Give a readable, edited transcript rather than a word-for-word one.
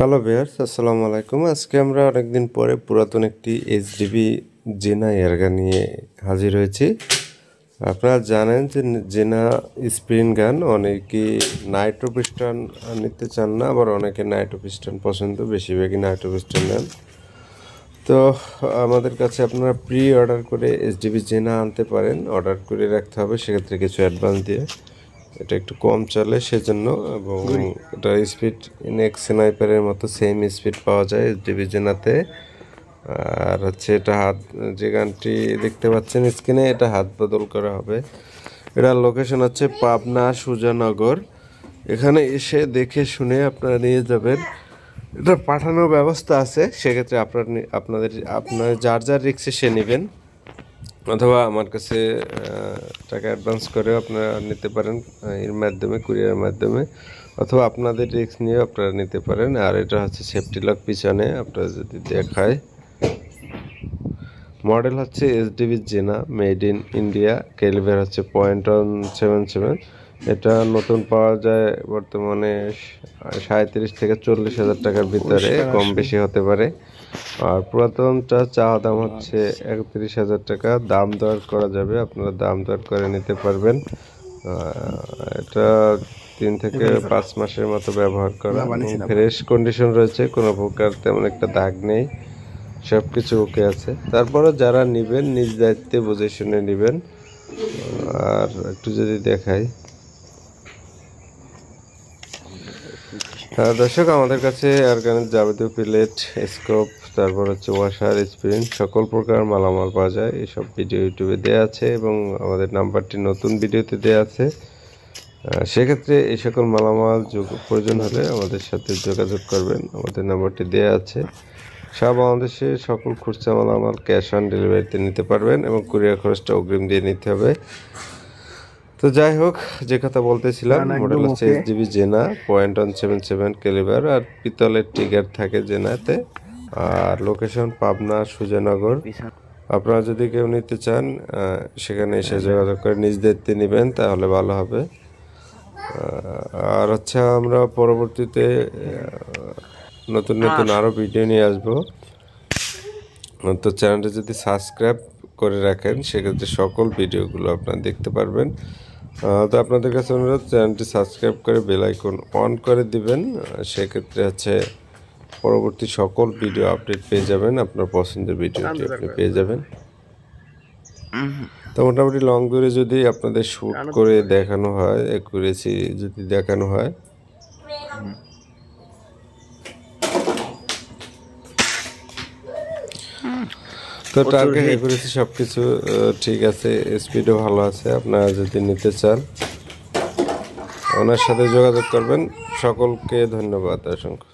Hello viewers, আসসালামু আলাইকুম। আজকে আমরা অনেকদিন পরে পুরাতন একটি এইচডিবি জেনা এয়ারগান নিয়ে হাজির হয়েছি। আপনারা জানেন যে জেনা স্প্রিং গান অনেকে নাইট্রো পিস্টন নিতে চান না, আবার অনেকে নাইট্রো পিস্টন পছন্দ, বেশিরভাগই নাইট্রো পিস্টন নেন। তো আমাদের কাছে আপনারা প্রি অর্ডার করে এইচডিবি জেনা আনতে পারেন। অর্ডার করে রাখতে হবে, সেক্ষেত্রে কিছু অ্যাডভান্স দিয়ে। এটা একটু কম চলে সেজন্য, এবং এটা স্পিড নেক্সট স্নাইপারের মতো সেম স্পিড পাওয়া যায় এইচডিবি জেনাতে। আর হচ্ছে এটা হাত, যে গানটি দেখতে পাচ্ছেন স্ক্রিনে, এটা হাত বদল করা হবে। এটার লোকেশন হচ্ছে পাবনা সুজানগর। এখানে এসে দেখে শুনে আপনারা নিয়ে যাবেন। এটা পাঠানোর ব্যবস্থা আছে, সেক্ষেত্রে আপনার যার যার রিক্সে সে নেবেন, অথবা আমার কাছে টাকা অ্যাডভান্স করেও আপনারা নিতে পারেন এর মাধ্যমে, কুরিয়ারের মাধ্যমে, অথবা আপনাদের রিস্ক নিয়েও আপনারা নিতে পারেন। আর এটা হচ্ছে সেফটি লক পিছনে, আপনারা যদি দেখায়। মডেল হচ্ছে এইচডিবি জেনা, মেড ইন ইন্ডিয়া। ক্যালিবার হচ্ছে .177। এটা নতুন পাওয়া যায় বর্তমানে 37 থেকে 40 হাজার টাকার ভিতরে, কম বেশি হতে পারে। আর পুরাতনটা চাওয়া দাম হচ্ছে 31 হাজার টাকা। দাম দর করা যাবে, আপনারা দাম দর করে নিতে পারবেন। এটা 3 থেকে 5 মাসের মতো ব্যবহার করা, ফ্রেশ কন্ডিশন রয়েছে, কোনো প্রকার তেমন একটা দাগ নেই, সব কিছু ওকে আছে। তারপরে যারা নেবেন নিজ দায়িত্বে বুঝে শুনে নেবেন। আর একটু যদি দেখাই, দর্শক, আমাদের কাছে এয়ারগানের যাবতীয় প্লেট, স্কোপ, তারপর হচ্ছে ওয়াশার, স্প্রিং, সকল প্রকার মালামাল পাওয়া যায়। এইসব ভিডিও ইউটিউবে দেওয়া আছে, এবং আমাদের নাম্বারটি নতুন ভিডিওতে দেওয়া আছে। সেক্ষেত্রে এই সকল মালামাল প্রয়োজন হলে আমাদের সাথে যোগাযোগ করবেন, আমাদের নাম্বারটি দেওয়া আছে। সারা বাংলাদেশে সকল খুচরা মালামাল ক্যাশ অন ডেলিভারিতে নিতে পারবেন, এবং কুরিয়ার খরচটা অগ্রিম দিয়ে নিতে হবে। তো যাই হোক, যে কথা বলতেছিলাম, মডেল হচ্ছে এইচডিবি জেনা, .177 ক্যালিবার, আর পিতলের ট্রিগার থাকে জেনাতে। আর লোকেশন পাবনা সুজানগর। আপনারা যদি কেউ নিতে চান, সেখানে এসে যোগাযোগ করে নিজ দায়িত্বে নেবেন, তাহলে ভালো হবে। আর হচ্ছে আমরা পরবর্তীতে নতুন নতুন আরও ভিডিও নিয়ে আসবো। তো চ্যানেলটা যদি সাবস্ক্রাইব করে রাখেন, সেক্ষেত্রে সকল ভিডিওগুলো আপনারা দেখতে পারবেন। তো আপনাদের কাছে অনুরোধ, চ্যানেলটি সাবস্ক্রাইব করে বেল আইকন অন করে দিবেন। সেক্ষেত্রে হচ্ছে পরবর্তী সকল ভিডিও আপডেট পেয়ে যাবেন, আপনার পছন্দের ভিডিওটি আপনি পেয়ে যাবেন। তো মোটামুটি লং দূরে যদি আপনাদের শ্যুট করে দেখানো হয়, অ্যাকুরেসি যদি দেখানো হয়, তো টার্গেট অ্যাকুরেসি সব কিছু ঠিক আছে, স্পিডও ভালো আছে। আপনারা যদি নিতে চান, ওনার সাথে যোগাযোগ করবেন। সকলকে ধন্যবাদ, অসংখ্য।